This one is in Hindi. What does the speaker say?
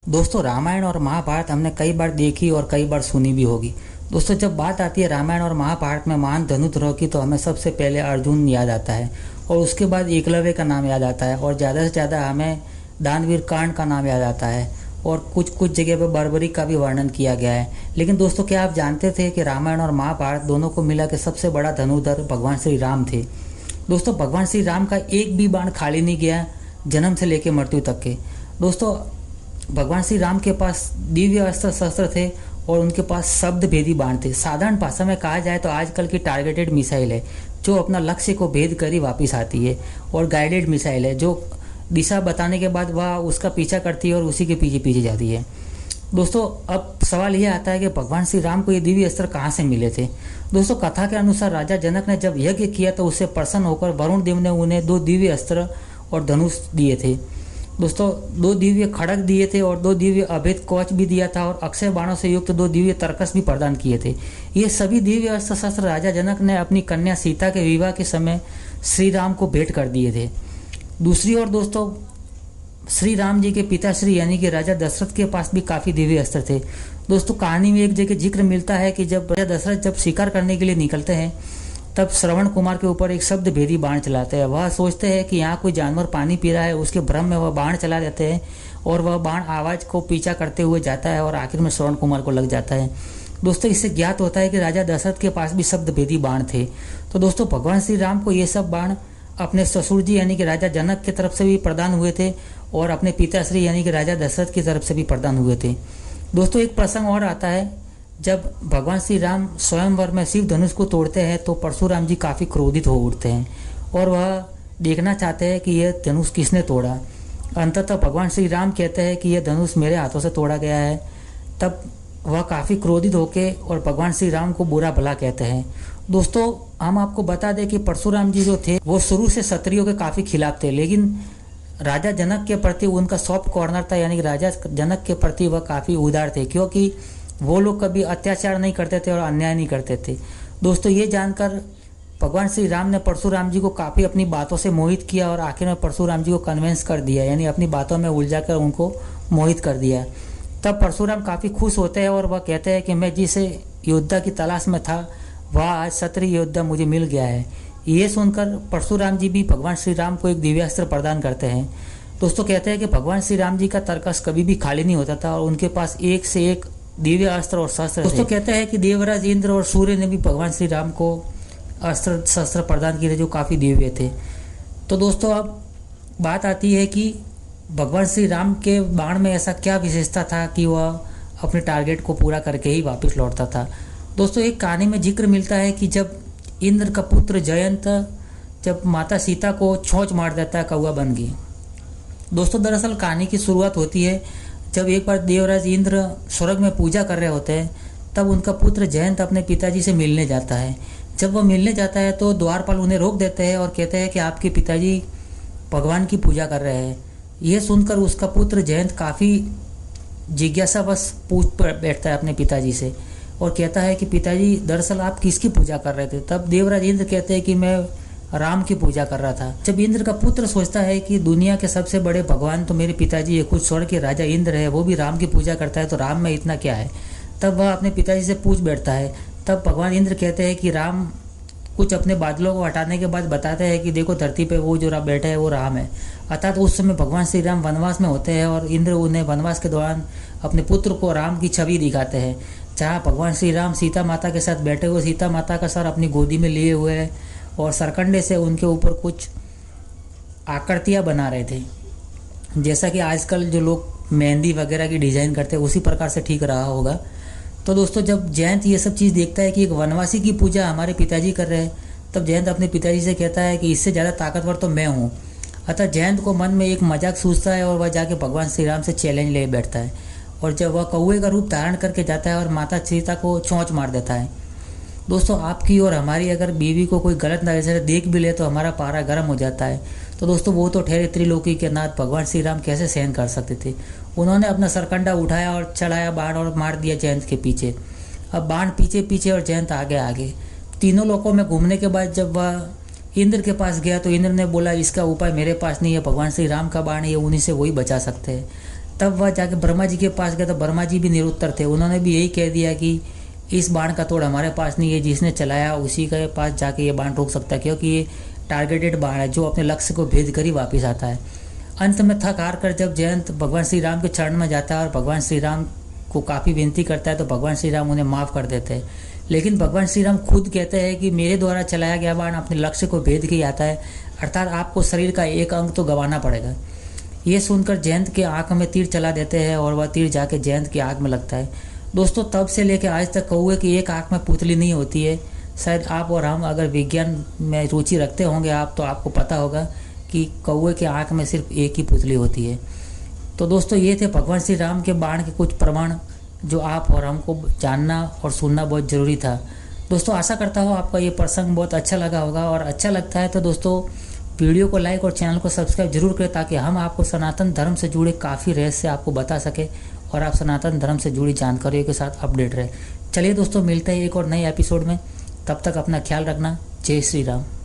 दोस्तों रामायण और महाभारत हमने कई बार देखी और कई बार सुनी भी होगी। दोस्तों जब बात आती है रामायण और महाभारत में महान धनुर्धरों की तो हमें सबसे पहले अर्जुन याद आता है और उसके बाद एकलव्य का नाम याद आता है और ज़्यादा से ज़्यादा हमें दानवीर कांड का नाम याद आता है और कुछ कुछ जगह पर बर्बरी का भी वर्णन किया गया है। लेकिन दोस्तों क्या आप जानते थे कि रामायण और महाभारत दोनों को मिला के सबसे बड़ा धनुर्धर भगवान श्री राम थे। दोस्तों भगवान श्री राम का एक भी बाण खाली नहीं गया, जन्म से लेकर मृत्यु तक के। दोस्तों भगवान श्री राम के पास दिव्य अस्त्र शस्त्र थे और उनके पास शब्द भेदी बाण थे। साधारण भाषा में कहा जाए तो आजकल की टारगेटेड मिसाइल है जो अपना लक्ष्य को भेद कर ही वापस आती है, और गाइडेड मिसाइल है जो दिशा बताने के बाद वह उसका पीछा करती है और उसी के पीछे पीछे जाती है। दोस्तों अब सवाल यह आता है कि भगवान श्री राम को ये दिव्य अस्त्र कहाँ से मिले थे। दोस्तों कथा के अनुसार राजा जनक ने जब यज्ञ किया तो उससे प्रसन्न होकर वरुण देव ने उन्हें 2 दिव्य अस्त्र और धनुष दिए थे। दोस्तों 2 दिव्य खड़ग दिए थे और 2 दिव्य अभेद कवच भी दिया था और अक्षय बाणों से युक्त 2 दिव्य तर्कस भी प्रदान किए थे। ये सभी दिव्य अस्त्र शस्त्र राजा जनक ने अपनी कन्या सीता के विवाह के समय श्री राम को भेंट कर दिए थे। दूसरी ओर दोस्तों श्री राम जी के पिताश्री यानी कि राजा दशरथ के पास भी काफ़ी दिव्य अस्त्र थे। दोस्तों कहानी में एक जगह जिक्र मिलता है कि जब राजा दशरथ जब शिकार करने के लिए निकलते हैं तब श्रवण कुमार के ऊपर एक शब्द भेदी बाण चलाते हैं। वह सोचते हैं कि यहाँ कोई जानवर पानी पी रहा है, उसके भ्रम में वह बाण चला देते हैं और वह बाण आवाज़ को पीछा करते हुए जाता है और आखिर में श्रवण कुमार को लग जाता है। दोस्तों इससे ज्ञात होता है कि राजा दशरथ के पास भी शब्द भेदी बाण थे। तो दोस्तों भगवान श्री राम को ये सब बाण अपने ससुर जी यानी कि राजा जनक की तरफ से भी प्रदान हुए थे और अपने पिताश्री यानी कि राजा दशरथ की तरफ से भी प्रदान हुए थे। दोस्तों एक प्रसंग और आता है, जब भगवान श्री राम स्वयंवर में शिव धनुष को तोड़ते हैं तो परशुराम जी काफ़ी क्रोधित हो उठते हैं और वह देखना चाहते हैं कि यह धनुष किसने तोड़ा। अंततः भगवान श्री राम कहते हैं कि यह धनुष मेरे हाथों से तोड़ा गया है। तब वह काफ़ी क्रोधित होकर और भगवान श्री राम को बुरा भला कहते हैं। दोस्तों हम आपको बता दें कि परशुराम जी जो थे वो शुरू से क्षत्रियों के काफ़ी खिलाफ थे, लेकिन राजा जनक के प्रति उनका सॉफ्ट कॉर्नर था, यानी कि राजा जनक के प्रति वह काफ़ी उदार थे क्योंकि वो लोग कभी अत्याचार नहीं करते थे और अन्याय नहीं करते थे। दोस्तों ये जानकर भगवान श्री राम ने परशुराम जी को काफ़ी अपनी बातों से मोहित किया और आखिर में परशुराम जी को कन्विंस कर दिया, यानी अपनी बातों में उलझा कर उनको मोहित कर दिया। तब परशुराम काफ़ी खुश होते हैं और वह कहते हैं कि मैं जिसे योद्धा की तलाश में था वह आज क्षत्रिय योद्धा मुझे मिल गया है। ये सुनकर परशुराम जी भी भगवान श्री राम को एक दिव्यास्त्र प्रदान करते हैं। दोस्तों कहते हैं कि भगवान श्री राम जी का तर्कस कभी भी खाली नहीं होता था और उनके पास एक से एक दिव्य अस्त्र और शस्त्र। दोस्तों कहते हैं कि देवराज इंद्र और सूर्य ने भी भगवान श्री राम को अस्त्र शस्त्र प्रदान किए थे जो काफ़ी दिव्य थे। तो दोस्तों अब बात आती है कि भगवान श्री राम के बाण में ऐसा क्या विशेषता था कि वह अपने टारगेट को पूरा करके ही वापस लौटता था। दोस्तों एक कहानी में जिक्र मिलता है कि जब इंद्र का पुत्र जयंत जब माता सीता को छौंच मार देता है कौवा बन गई। दोस्तों दरअसल कहानी की शुरुआत होती है जब एक बार देवराज इंद्र स्वर्ग में पूजा कर रहे होते हैं, तब उनका पुत्र जयंत अपने पिताजी से मिलने जाता है। जब वह मिलने जाता है तो द्वारपाल उन्हें रोक देते हैं और कहते हैं कि आपके पिताजी भगवान की पूजा कर रहे हैं। यह सुनकर उसका पुत्र जयंत काफ़ी जिज्ञासावश पूछ बैठता है अपने पिताजी से और कहता है कि पिताजी दरअसल आप किसकी पूजा कर रहे थे। तब देवराज इंद्र कहते हैं कि मैं राम की पूजा कर रहा था। जब इंद्र का पुत्र सोचता है कि दुनिया के सबसे बड़े भगवान तो मेरे पिताजी है, कुछ स्वर्ग के राजा इंद्र है, वो भी राम की पूजा करता है, तो राम में इतना क्या है। तब वह अपने पिताजी से पूछ बैठता है। तब भगवान इंद्र कहते हैं कि राम कुछ अपने बादलों को हटाने के बाद बताते हैं कि देखो धरती पे वो जो बैठा है वो राम है। अर्थात उस समय भगवान श्री राम वनवास में होते हैं और इंद्र उन्हें वनवास के दौरान अपने पुत्र को राम की छवि दिखाते हैं, जहाँ भगवान श्री राम सीता माता के साथ बैठे हुए सीता माता का सर अपनी गोदी में लिए हुए हैं और सरकंडे से उनके ऊपर कुछ आकृतियाँ बना रहे थे, जैसा कि आजकल जो लोग मेहंदी वगैरह की डिज़ाइन करते हैं उसी प्रकार से ठीक रहा होगा। तो दोस्तों जब जयंत ये सब चीज़ देखता है कि एक वनवासी की पूजा हमारे पिताजी कर रहे हैं, तब जयंत अपने पिताजी से कहता है कि इससे ज़्यादा ताकतवर तो मैं हूँ। अतः जयंत को मन में एक मजाक सूझता है और वह जाके भगवान श्री राम से चैलेंज ले बैठता है और जब वह कौवे का रूप धारण करके जाता है और माता सीता को चोंच मार देता है। दोस्तों आपकी और हमारी अगर बीवी को कोई गलत नजर से देख भी ले तो हमारा पारा गर्म हो जाता है। तो दोस्तों वो तो ठहरे त्रिलोकी के नाथ भगवान श्री राम कैसे सहन कर सकते थे। उन्होंने अपना सरकंडा उठाया और चढ़ाया बाण और मार दिया जयंत के पीछे। अब बाण पीछे पीछे और जयंत आगे आगे। तीनों लोकों में घूमने के बाद जब वह इंद्र के पास गया तो इंद्र ने बोला इसका उपाय मेरे पास नहीं है, भगवान श्री राम का बाण है, उन्हीं से वही बचा सकते हैं। तब वह जाके ब्रह्मा जी के पास गया तो ब्रह्मा जी भी निरुत्तर थे। उन्होंने भी यही कह दिया कि इस बाण का तोड़ हमारे पास नहीं है, जिसने चलाया उसी के पास जाके ये बाण रोक सकता है, क्योंकि ये टारगेटेड बाण है जो अपने लक्ष्य को भेद कर ही वापिस आता है। अंत में थक हार कर जब जयंत भगवान श्री राम के चरण में जाता है और भगवान श्री राम को काफ़ी विनती करता है तो भगवान श्री राम उन्हें माफ़ कर देते हैं। लेकिन भगवान श्री राम खुद कहते हैं कि मेरे द्वारा चलाया गया बाण अपने लक्ष्य को भेद के ही आता है, अर्थात आपको शरीर का एक अंग तो गंवाना पड़ेगा। ये सुनकर जयंत के आँख में तीर चला देते हैं और वह तीर जाके जयंत की आँख में लगता है। दोस्तों तब से लेकर आज तक कौवे की एक आँख में पुतली नहीं होती है। शायद आप और हम अगर विज्ञान में रुचि रखते होंगे आप, तो आपको पता होगा कि कौवे के आँख में सिर्फ एक ही पुतली होती है। तो दोस्तों ये थे भगवान श्री राम के बाण के कुछ प्रमाण जो आप और हमको जानना और सुनना बहुत ज़रूरी था। दोस्तों आशा करता हूँ आपका ये प्रसंग बहुत अच्छा लगा होगा, और अच्छा लगता है तो दोस्तों वीडियो को लाइक और चैनल को सब्सक्राइब जरूर करें, ताकि हम आपको सनातन धर्म से जुड़े काफ़ी रहस्य आपको बता सके और आप सनातन धर्म से जुड़ी जानकारियों के साथ अपडेट रहे। चलिए दोस्तों मिलते हैं एक और नए एपिसोड में, तब तक अपना ख्याल रखना। जय श्री राम।